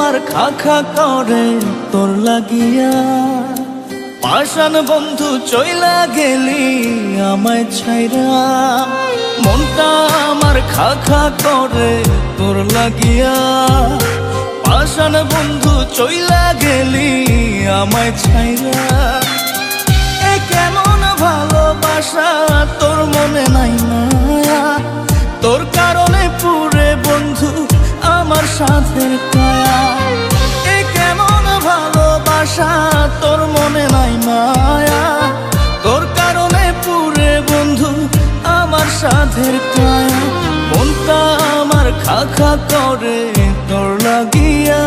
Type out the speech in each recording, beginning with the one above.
আমার খা খা করে তোর লাগিয়া, পাষাণ বন্ধু চইলা গেলি আমায় ছাইরা। মনটা আমার খা খা করে তোর লাগিয়া, পাষাণ বন্ধু চইলা গেলি আমায় ছাইরা। এ কেমন ভালোবাসা তোর মনে নাই মায়া, তোর কারণে পুরে বন্ধু আমার সাথের কায়া। এ কেমন ভালোবাসা তোর মনে নাই মায়া, তোর কারণে পুরে বন্ধু আমার সাথের কায়া। মনটা আমার খা খা করে তোর লাগিয়া।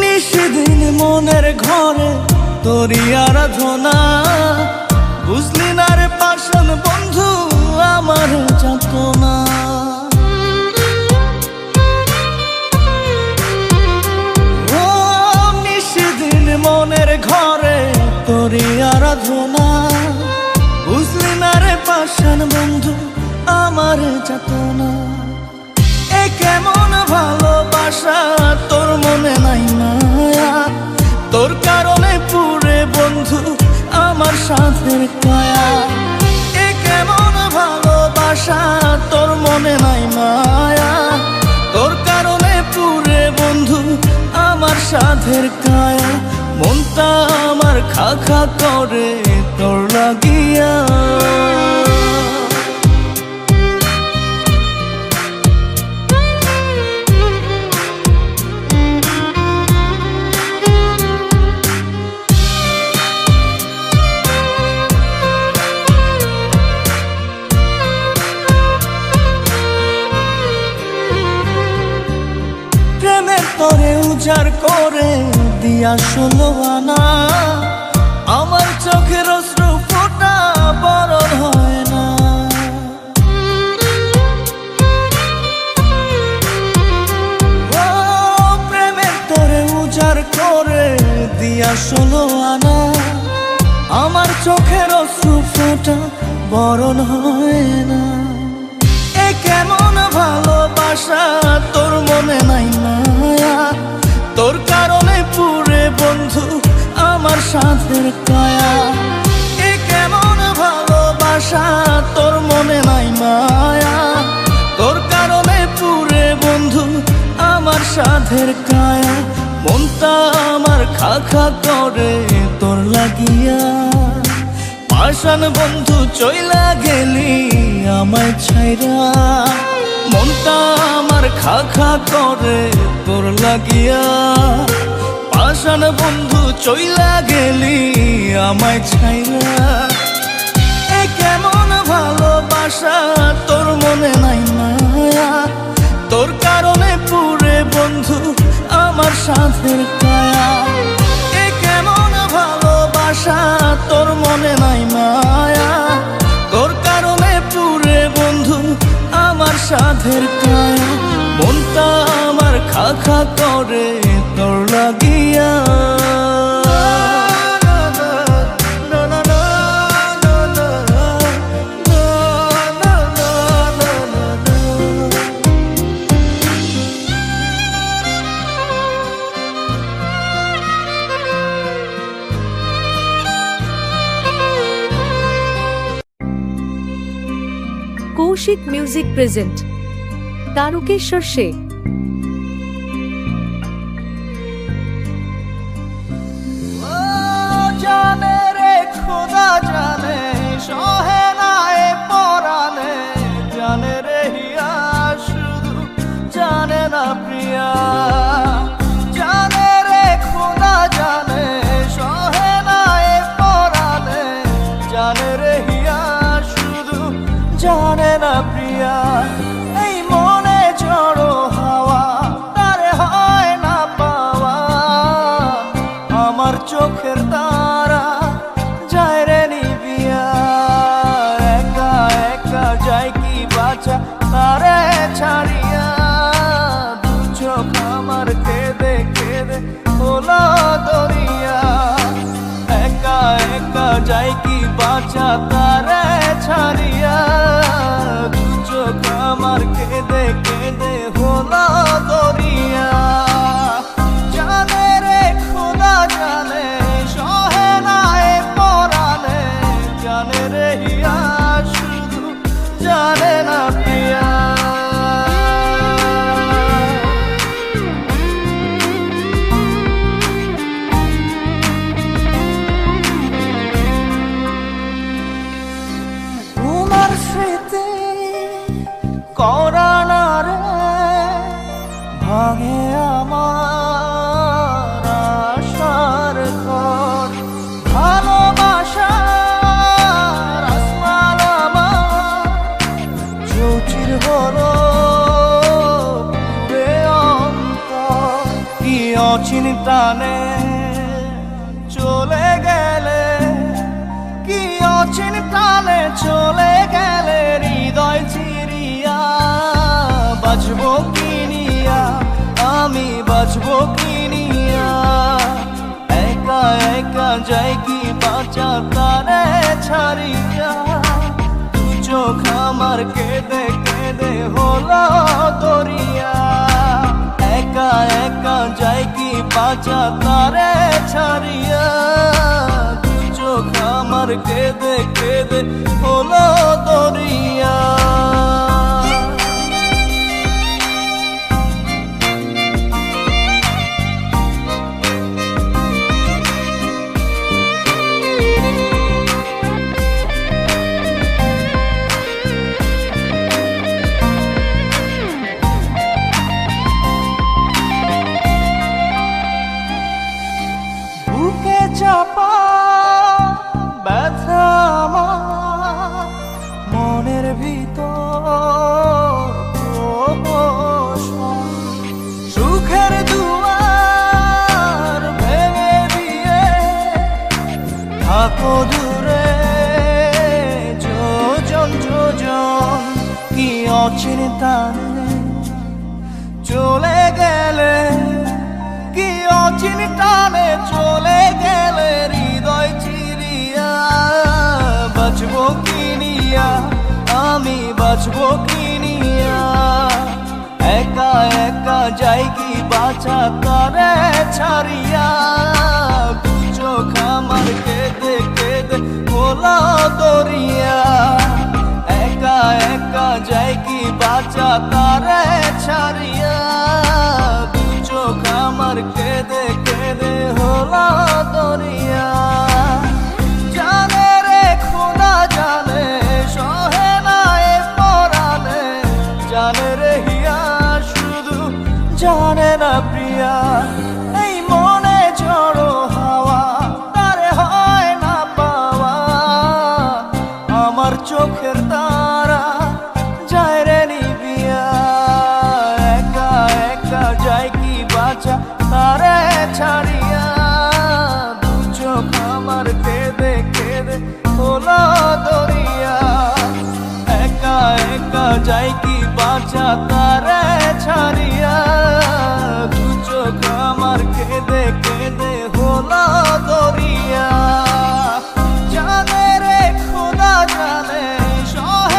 নিশিদিন মনের ঘরে তোরই আরাধনা, বুঝলি না রে পাষাণ বন্ধু আমার যাতনা। ও নিশিদিন মনের ঘরে তোরই আরাধনা, বুঝলি না রে পাষাণ বন্ধু আমার যাতনা। এ কেমন ভালোবাসা তোর মনে নাই মায়া, তোর কারণে পুরে বন্ধু আমার সাথের কায়া। এ কেমন ভালোবাসা তোর মনে নাই মায়া, তোর কারণে পুরে বন্ধু আমার সাথের কায়া। মনটা আমার খা খা করে তোর লাগিয়া। তোরে উজাড় করে দিয়া 16 আনা, আমার চোখের অশ্রু ফোঁটা বরণ হয় না। ও প্রেমের তোরে উজাড় করে দিয়া 16 আনা, আমার চোখের অশ্রু ফোঁটা বরণ হয় না। এ কেমন ভালোবাসা তোর মনে নাই মায়া, তোর কারণে পুরে বন্ধু আমার সাথের কায়া। এ কেমন ভালোবাসা তোর মনে নাই মায়া, তোর কারণে পুরে বন্ধু আমার সাথের কায়া। মনটা আমার খা খা করে তোর লাগিয়া, পাষাণ বন্ধু চইলা গেলি আমায় ছাইরা। মনটা আমার খা খা করে তোর লাগিয়া, পাষাণ বন্ধু চইলা গেলি আমায় ছাইরা। এ কেমন ভালোবাসা তোর মনে নাই মায়া, তোর কারণে পুরে বন্ধু আমার সাথের কায়া। এ কেমন ভালোবাসা তোর মনে নাই মায়া, তোর কারণে পুরে বন্ধু আমার সাধের কায়া। মনটা আমার খা খা করে তোর লাগিয়া। Koushik music present Tarakeswar Sheikh. জানে রে খোদা জানে, সহে না এ পরাণে, জানে রে হিয়া শুধু জানে না প্রিয়া। জানে রে খোদা জানে, সহে না এ পরাণে, জানে রে হিয়া শুধু জানে না প্রিয়া। এই মনে জড়ো যায় কি বাঁচা তারে ছাড়িয়া, দু চোখ আমার কেঁদে কেঁদে হলো দরিয়া। জানে রে খোদা জানে, সহে না এ পরাণে, জানে রে হিয়া শুধু জানে না প্রিয়া। তোমার স্মৃতি করানা রে ভাঙে আমার আশার ঘর, ভালোবাসার আসমান আমার চৌচির হলো পুরে অন্তর। কি অচিন টানে চলে গেলে, কি অচিন টানে চলে গেলে হৃদয় চিরিয়া, বাঁচবো কিনিয়া আমি বাঁচবো কিনিয়া, একা একা যাই কি বাঁচা তারে ছাড়িয়া, দু চোখ আমার কেঁদে কেঁদে হলো দরিয়া। একা একা যাই কি বাঁচা তারে ছাড়িয়া, দু চোখ আমার কেঁদে কেঁদে হলো দরিয়া। বুকে চাপা ব্যথা আমার মনের ভিতর প্রহসন, সুখের দুয়ার ভেঙে দিয়ে থাকো দূরে যোজন যোজন। কি অচিন টানে চলে গেলে, কি অচিন টানে চলে গেলে হৃদয় চিরিয়া, বাঁচবো কিনিয়া আমি বাঁচবো কিনিয়া, একা একা যাই কি বাঁচা তারে ছাড়িয়া, দু চোখ আমার কেঁদে কেঁদে হলো দরিয়া। একা একা যাই কি বাঁচা তারে ছাড়িয়া, দু চোখ আমার কেঁদে কেঁদে হলো দরিয়া। জানে রে খোদা জানে, সহে না এ পরাণে, জানে রে হিয়া শুধু জানে না প্রিয়া। এই মনে ঝড়ো হাওয়া তারে হয় না পাওয়া, আমার চোখের তারা যায় রে নিবিয়া, একা একা যায় কি বাঁচা তারে ছাড়িয়া, দু চোখ আমার কেঁদে কেঁদে হলো দরিয়া। একা একা যায় কি বাঁচা তারে ছাড়িয়া, দু চোখ আমার কেঁদে কেঁদে হলো দরিয়া। জানে রে খোদা জানে, সহে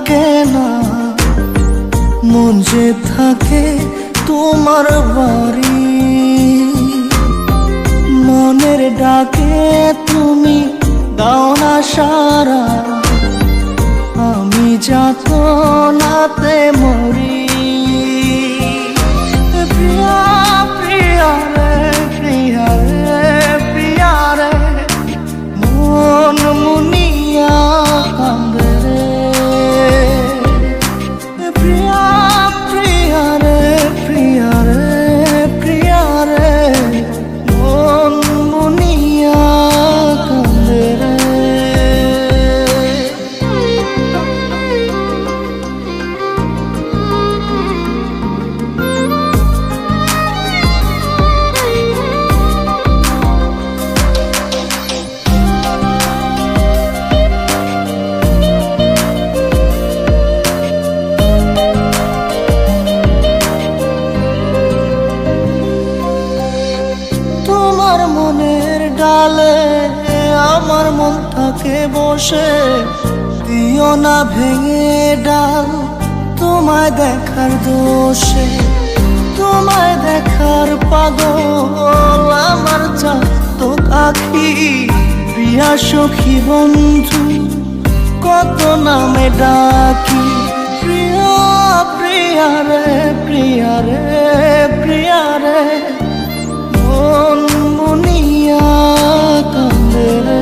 থাকে না, মন যে থাকে তোমার বাড়ি। মনের ডাকে তুমি দাও না সারা, আমি যাতনাতে মরি। প্রিয়া প্রিয়া রে, প্রিয়া রে, প্রিয়া রে, মন মুনিয়া কান্দে রে। প্রিয়া প্রিয়া রে, প্রিয়া রে, প্রিয়া রে, মন মুনিয়া কান্দে রে। তোমার মনের ডালে আমার মন থাকে বসে, দিও না ভেঙে ডাল তোমায় দেখার দোষে। তোমায় দেখার পাগল আমার চাতক আখি, প্রিয়া সখী বন্ধু কত নামে ডাকি। প্রিয়া প্রিয়া রে, প্রিয়া রে, প্রিয়া রে, মন মুনিয়া কান্দে রে।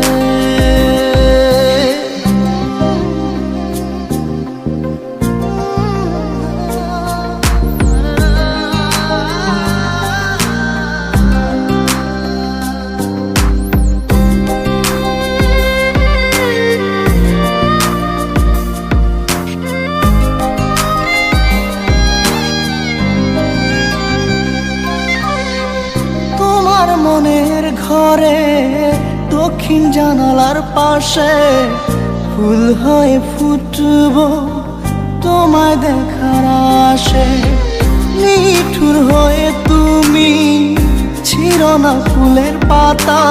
তোমার মনের ঘরে দক্ষিণ জানালার পাশে ফুল হয়ে ফুটব তোমায় দেখার আশে। নিঠুর হয়ে তুমি ছিঁড়ো না ফুলের পাতা,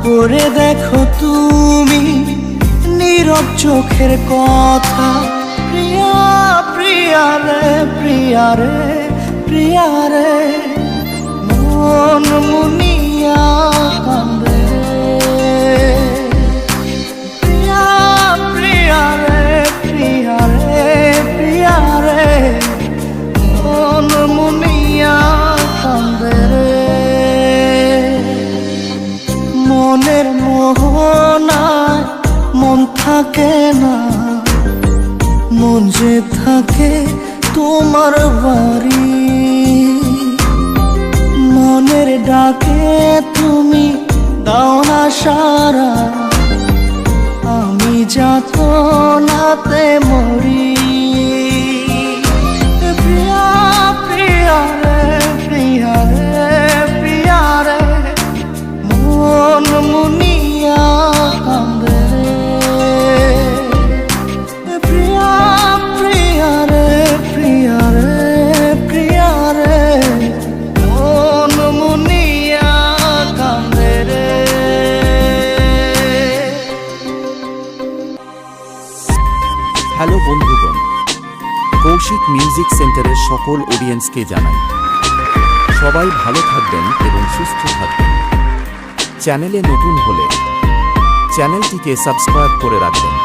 পড়ে দেখো তুমি নীরব চোখের কথা। প্রিয়া প্রিয়া রে, প্রিয়া রে, প্রিয়া রে, মন মুনিয়া কান্দে রে। প্রিয়া প্রিয়া রে, প্রিয়া রে, প্রিয়া রে, মন মুনিয়া কান্দে রে। মনের মোহনায় মন থাকে না, মন যে থাকে তোমার বাড়ি। মনের ডাকে তুমি দাও না সারা, আমি যাতনাতে মরি। প্রিয়া প্রিয়া রে, প্রিয়া রে, প্রিয়া রে, মন মুনিয়া কান্দে রে। প্রিয়া প্রিয়া রে, প্রিয়া রে, প্রিয়া রে, মন মুনিয়া কান্দে রে। হ্যালো বন্ধুগণ, কৌশিক মিউজিক সেন্টারের সকল অডিয়েন্সকে জানাই সবাই ভালো থাকবেন এবং সুস্থ থাকবেন। চ্যানেলে নতুন হলে চ্যানেলটিকে সাবস্ক্রাইব করে রাখবেন।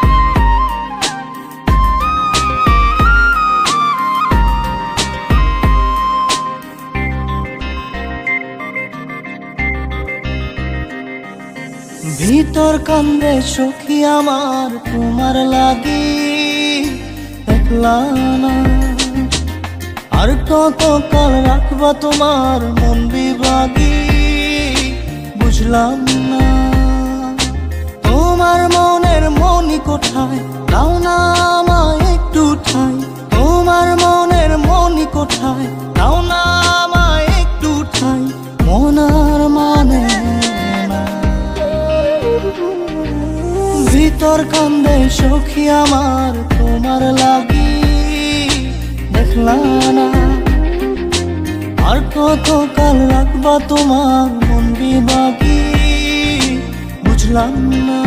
ভিতর কান্দে সখী আমার তোমার লাগি, একলা না আর কত কাল রাখবা তোমার মন বিভাগী। বুঝলাম না তোমার মনের মনি কোথায়, দাও না আমায় একটু ঠাই। তোমার মনের মনি কোথায়, দাও না আমায় একটু ঠাই। মনার মানে না, ভিতর কান্দে সখী আমার তোমার লাগি, দেখলা না আর কত কাল রাখবা তোমার মন বিভাগী। বুঝলাম না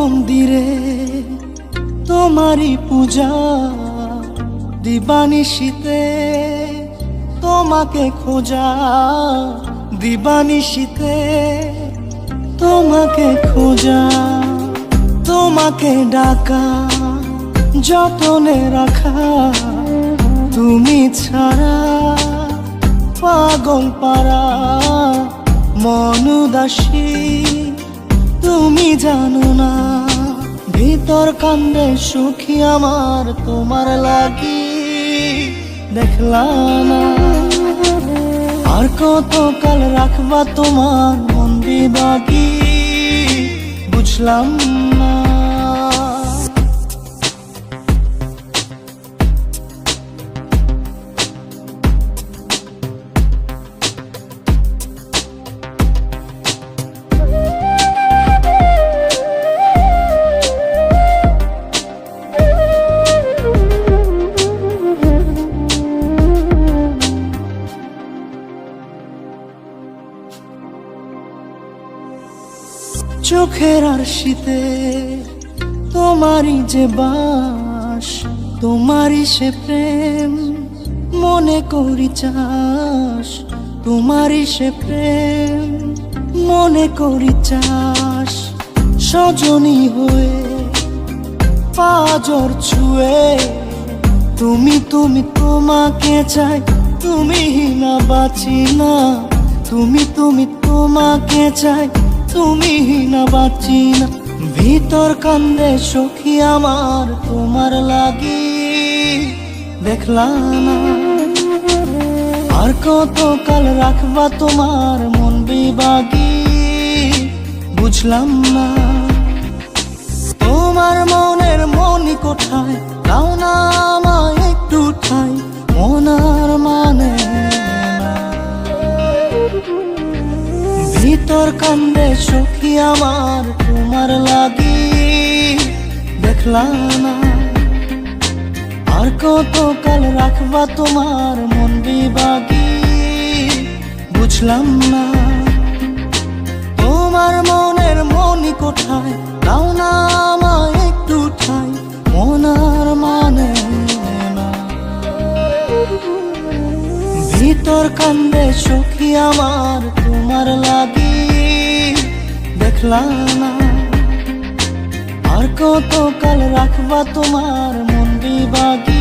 মন্দিরে তোমারই পূজা, দিবানিশীতে তোমাকে খোঁজা, দিবানিশীতে তোমাকে খোঁজা, তোমাকে ডাকা, যতনে রাখা, তুমি ছাড়া পাগল পারা মন উদাসী, তুমি জানো না ভিতর কান্দে সুখী আমার তোমার লাগি, দেখলা না আর কত কাল রাখবা তোমার মন বিভাগী, বুঝলাম না। চোখের আরশিতে তোমারই যে বাস, তোমারই সে প্রেম মনে করি চাস, তোমারই সে প্রেম মনে করি চাস, সজনী হয়ে পাজর ছুঁয়ে তুমি তুমি তোমাকে চাই, তুমি না বাঁচি না, তুমি তুমি তোমাকে চাই, তুমি না বাঁচি না, ভিতর কান্দে সখী আমার তোমার লাগি, দেখলা না আর কত কাল রাখবা তোমার মন বিভাগী, বুঝলাম না। তোমার মনের মনি কোঠায়, দাও না আমায় একটু ঠাই, মন আর মানে না, ভিতর কান্দে সখী আমার তোমার লাগি, দেখলা না আর কত কাল রাখবা তোমার মন বিভাগী, বুঝলাম না। তোমার মনের মনি কোঠায়, দাও না আমায় একটু ঠাই, মন আর মানে না, ভিতর কান্দে সখী আমার তোমার লাগি, দেখলা না আর কত কাল রাখবা তোমার মন বিভাগী।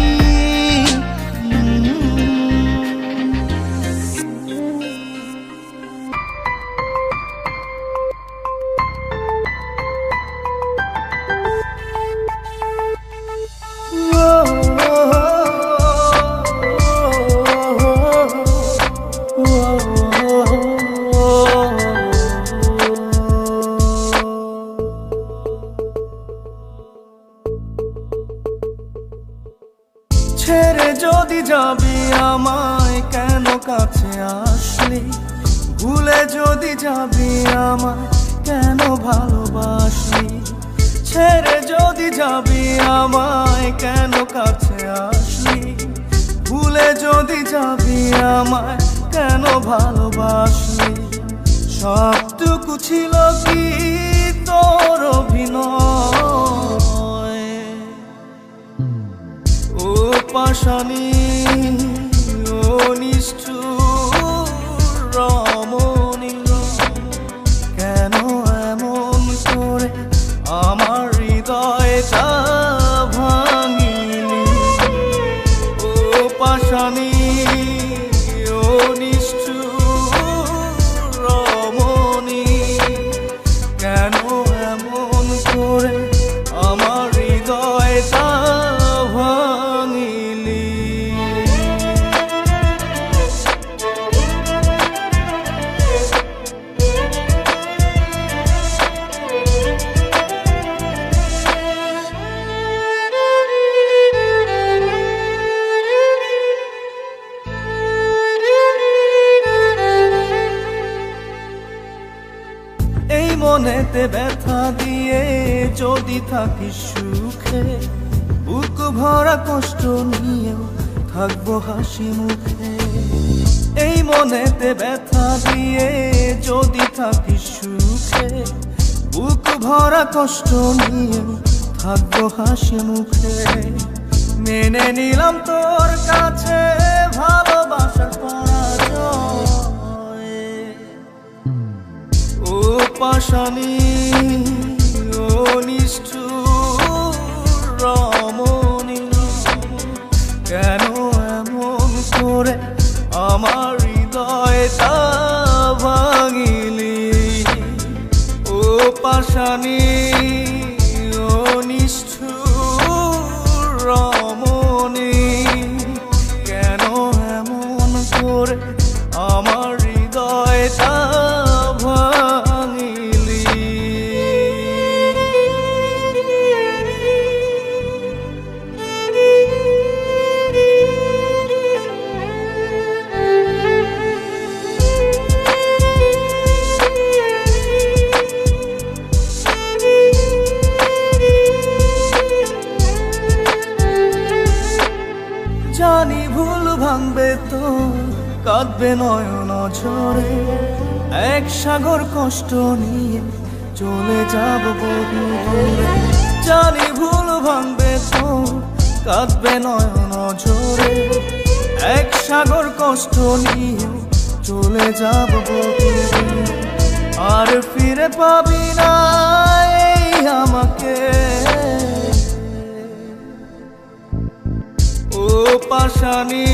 ছেড়ে যদি যাবি আমায় কেন কাছে আসলি, ভুলে যদি যাবি আমায় কেন ভালোবাসলি, ছেড়ে যদি যাবি আমায় কেন কাছে আসলি, ভুলে যদি যাবি আমায় কেন ভালোবাসলি, সবটুকু ছিল কি তোর অভিনয়, ও পাশানি ও নিষ্ঠুর রমণী, কেন এমন করে আমার হৃদয়টা ভাঙিলি, ও পাশানি ও নিষ্ঠুর রমণী, কেন এমন করে আমার হৃদয়টা ভাঙিলি। এই মনেতে ব্যথা দিয়ে যদি থাকিস সুখে, বুক ভরা কষ্ট নিয়েও থাকবো হাসি মুখে, এই মনেতে ব্যথা দিয়ে যদি থাকিস সুখে, বুক ভরা কষ্ট নিয়ে থাকবো হাসি মুখে। মেনে নিলাম তোর কাছে ভালোবাসার পরাজয়। ও পাশানি, ও নিষ্ঠুর রমণী, কেন এমন করে আমার হৃদয়টা ভাঙিলি? ও পাশানি, ও নিষ্ঠুর রমণী, কেন এমন করে আমার হৃদয়টা ভাঙিলি? জানি ভুল ভাঙবে তো, কাঁদবে নয়ন ঝরে, এক সাগর কষ্ট নিয়ে চলে যাব বহু দূরে। জানি ভুল ভাঙবে তো, কাঁদবে নয়ন ঝরে, এক সাগর কষ্ট নিয়ে চলে যাব বহু দূরে। আর ফিরে পাবি না এই আমাকে। ও পাশানি,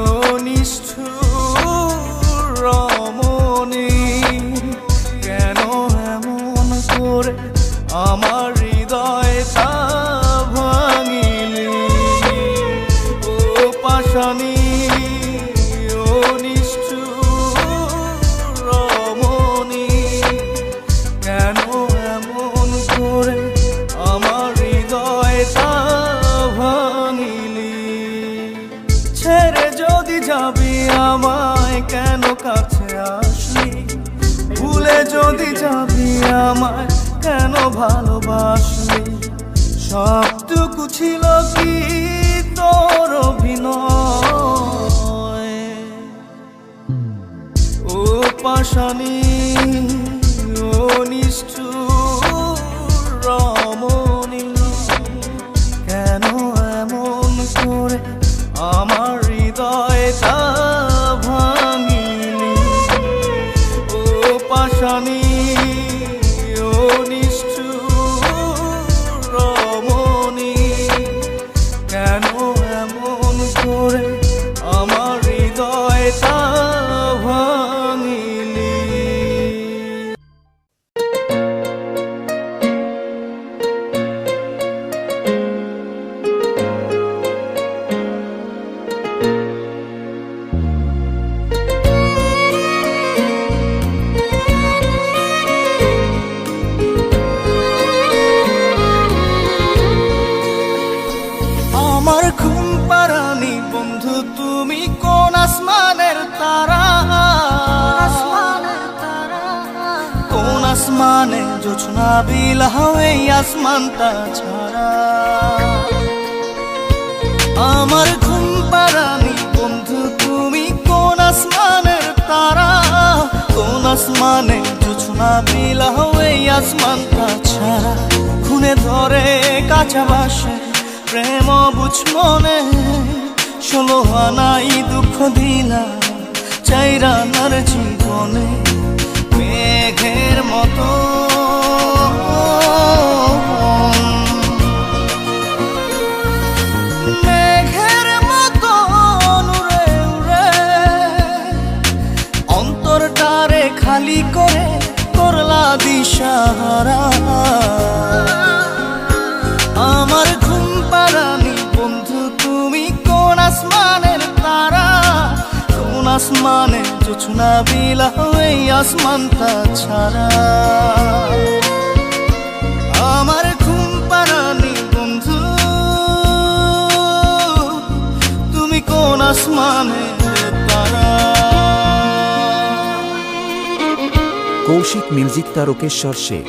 ও নিষ্ঠুর রমণী, কেন এমন করে আমার হৃদয়টা ভাঙিলি? ও পাশানি, ও নিষ্ঠুর রমণী, কেন এমন করে আমার হৃদয়টা ভাঙিলি? ছেড়ে যদি যাবি আমায়, কেন কাছে আসলি? ভুলে যদি যাবি আমায়, কেন ভালোবাসলি? সবটুকু ছিল কি তোর অভিনয়? ও পাশানি, ও নিষ্ঠুর রমণী, কেন এমন করে আমার হৃদয়টা ভাঙিলি? ও পাশানি, ও নিষ্ঠুর রমণী, কেন এমন করে আমার হৃদয়টা ভাঙিলি? আমার ঘুম পাড়ানি বন্ধু, তুমি কোন আসমানের তারা? কোন আসমানে জোছনা বিলাও এই আসমানটা ছাড়া? আমার ঘুম পাড়ানি বন্ধু, তুমি কোন আসমানের তারা? কোন আসমানে জোছনা বিলাও এই আসমানটা ছাড়া? খুনে ধরে কাঁচা বাসে প্রেম বুঝ মনে, 16 আনাই দুঃখ দিলা চাইরা নার জীবনে। মেঘের মতো মেঘের মতো উড়ে উড়ে অন্তরটারে খালি করে করলা দিশাহারা। আমার ঘুম পাড়ানি বন্ধু, তুমি কোন আসমানের তারা? কোন আসমানে জোছনা বিলাও এই আসমানটা ছাড়া? আমার ঘুম পাড়ানি বন্ধু, তুমি কোন আসমানের তারা? কৌশিক মিউজিক তারকেশ্বর শেখ।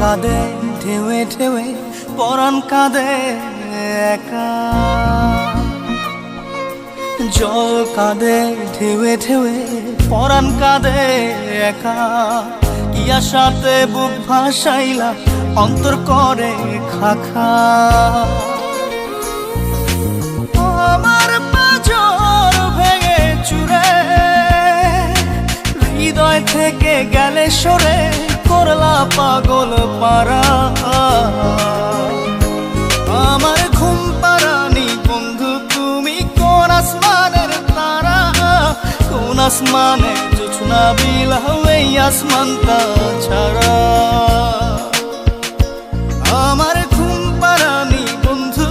কাঁদে ঢেউে ঢেউে পরাণ কাঁদে একা জল কাঁদে ঢেউে ঢেউে পরাণ কাঁদে একা কি আশাতে বুক ভাসাইলা অন্তর করে খাখা আমার পাঁজর ভেঙে চুরে হৃদয় থেকে গেলে সরে করলা পাগল পারা আমার ঘুম পারানি বন্ধু তুমি কোন আসমানের তারা কোন আসমানে জোছনা বিলাও এই আসমানটা ছাড়া আমার ঘুম পারানি বন্ধু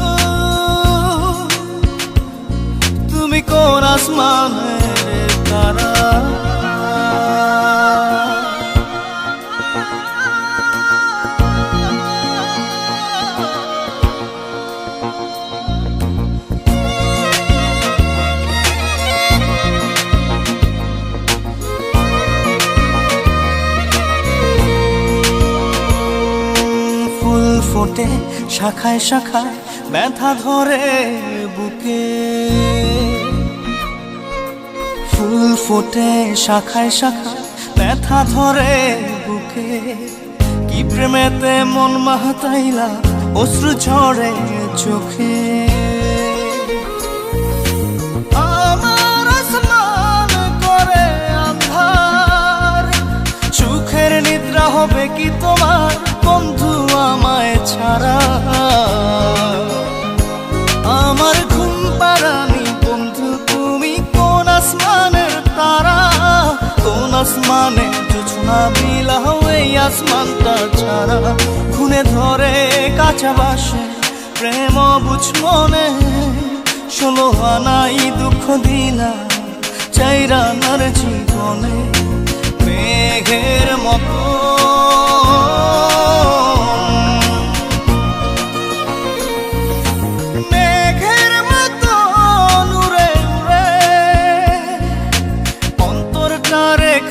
তুমি কোন আসমানের তারা ফোটে শাখায় শাখায় ব্যথা ধরে বুকে ফুল ফোটে শাখায় শাখায় ব্যথা ধরে বুকে কি প্রেমেতে মন মাহাতাইলা অশ্রু ঝরে চোখে আমার আসমান করে আন্ধার সুখের নিদ্রা হবে কি তোমার বন্ধু আমায় ছাড়া আমার ঘুম পারানি বন্ধু তুমি কোন আসমানের তারা কোন আসমানে জোছনা বিলাও এই আসমানটা ছাড়া খুনে ধরে কাঁচা বাসে প্রেম বুঝ মনে 16 আনাই দুঃখ দিলা চাইরা নার জীবনে মেঘের মতো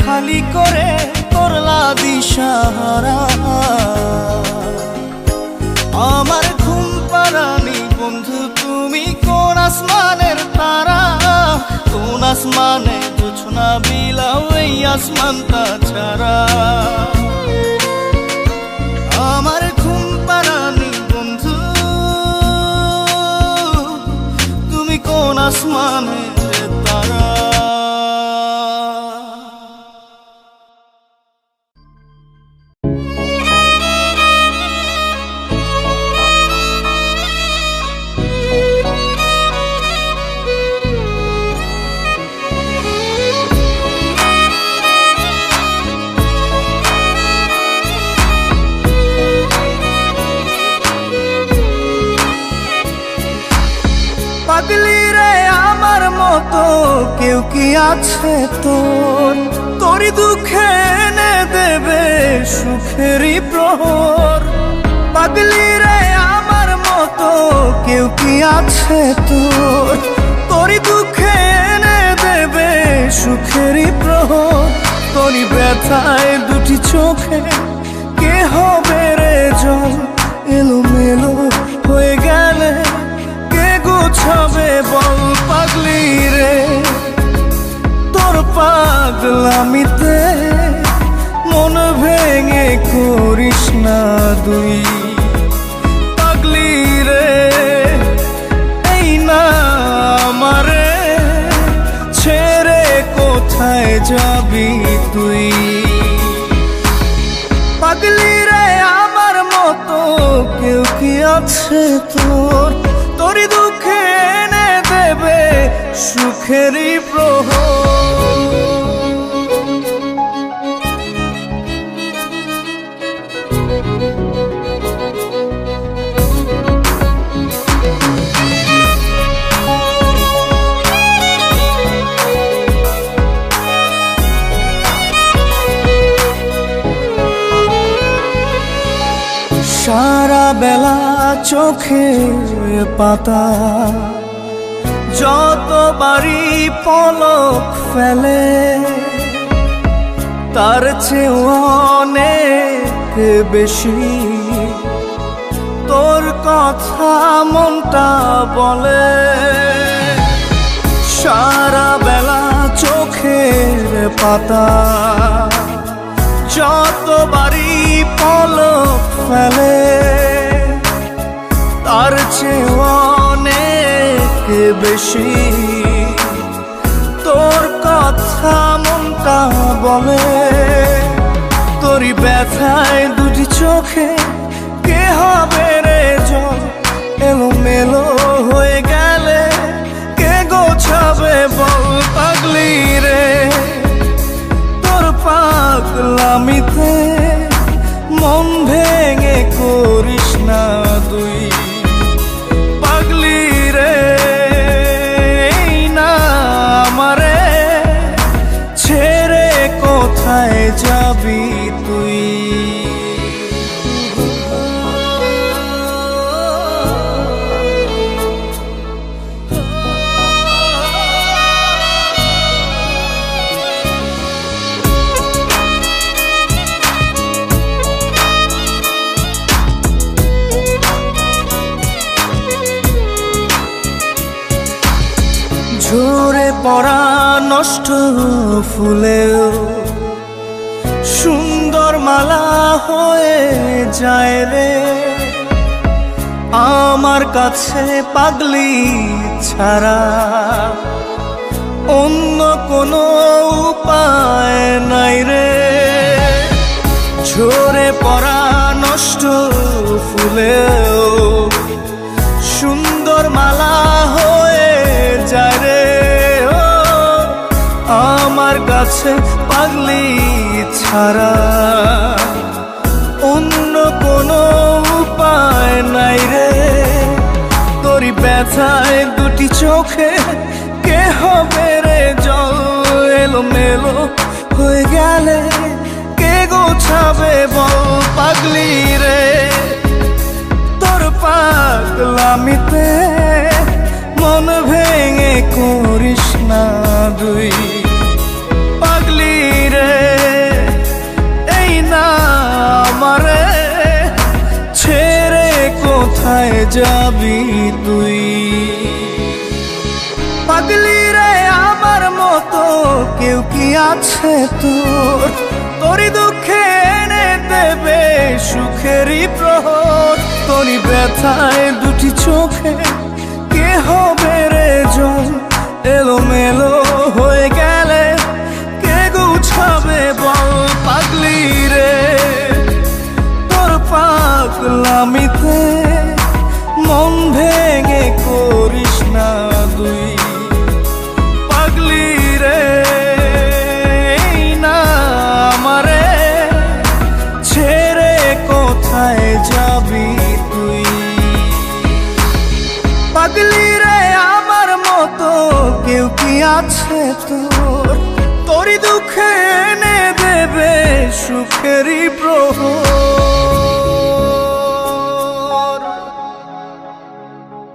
খালি করে করলা দিশাহারা আমার ঘুম পারানি বন্ধু তুমি কোন আসমানের তারা কোন আসমানে জোছনা বিলাও এই আসমানটা ছাড়া আমার ঘুম পারানি বন্ধু তুমি কোন আসমানের তারা পাগলি রে আমার মতো কেউ কি আছে তোর তোরই দুঃখে এনে দেবে সুখেরই প্রহর পাগলি রে আমার মতো কেউ কি আছে তোর তোরই দুঃখে এনে দেবে সুখেরই প্রহর তোরই ব্যথায় দুটি চোখে কে হবে রে জল এলোমেলো হয়ে গেলে গুছাবে বল পাগলি রে তোর পাগলামিতে মন ভেঙে করিস না দুই পাগলি রে এই না আমারে ছেড়ে কোথায় যাবি তুই পাগলি রে আমার মতো কেউ কি আছে তোর তোরই দুঃখে এনে দেবে সুখেরই প্রহর সারা বেলা চোখের পাতা যতবারই পলক ফেলে তার চেয়ে অনেক বেশি তোর কথা মনটা বলে সারা বেলা চোখের পাতা যতবারই পলক ফেলে তার চেয়ে অনেক বেশি তোর কথা মনটা বলে তোরই ব্যথায় দুটি চোখে কে হবে রে জল এলোমেলো হয়ে গেলে কে গোছাবে বল পাগলি রে তোর পাগলামিতে মন ভেঙে করিস না তুই পাগলি রে এই না আমারে ছেড়ে কোথায় যাবি তুই ঝরে পড়া নষ্ট ফুলেও সুন্দর মালা হয়ে যায় রে আমার কাছে পাগলি ছাড়া অন্য কোনো উপায় নাই রে ঝরে পড়া নষ্ট ফুলেও সুন্দর মালা হয়ে যায় রে ও আমার কাছে পাগলি ছাড়া অন্য কোনো উপায় নাই রে তোরই ব্যথায় দুটি চোখে কে হবে রে জল এলোমেলো হয়ে গেলে কে গোছাবে বল পাগলি রে তোর পাগলামিতে মন ভেঙে করিস না তুই পাগলি রে এই না আমারে ছেড়ে কোথায় যাবি তুই পাগলি রে আমার মতো কেউ কি আছে তোর তোরই দুঃখে এনে দেবে সুখেরই প্রহর তোরই ব্যথায় দুটি চোখে কে হবে রে জল এলোমেলো হয়ে গেলে কে গুছাবে বল পাগলি রে তোর পাগলামিতে মন ভেঙে করিস না তুই পাগলি রে এই না আমারে ছেড়ে কোথায় যাবি তুই পাগলি রে আমার মতো কেউ কি আছে তোর তোরই দুঃখে এনে দেবে সুখেরই প্রহর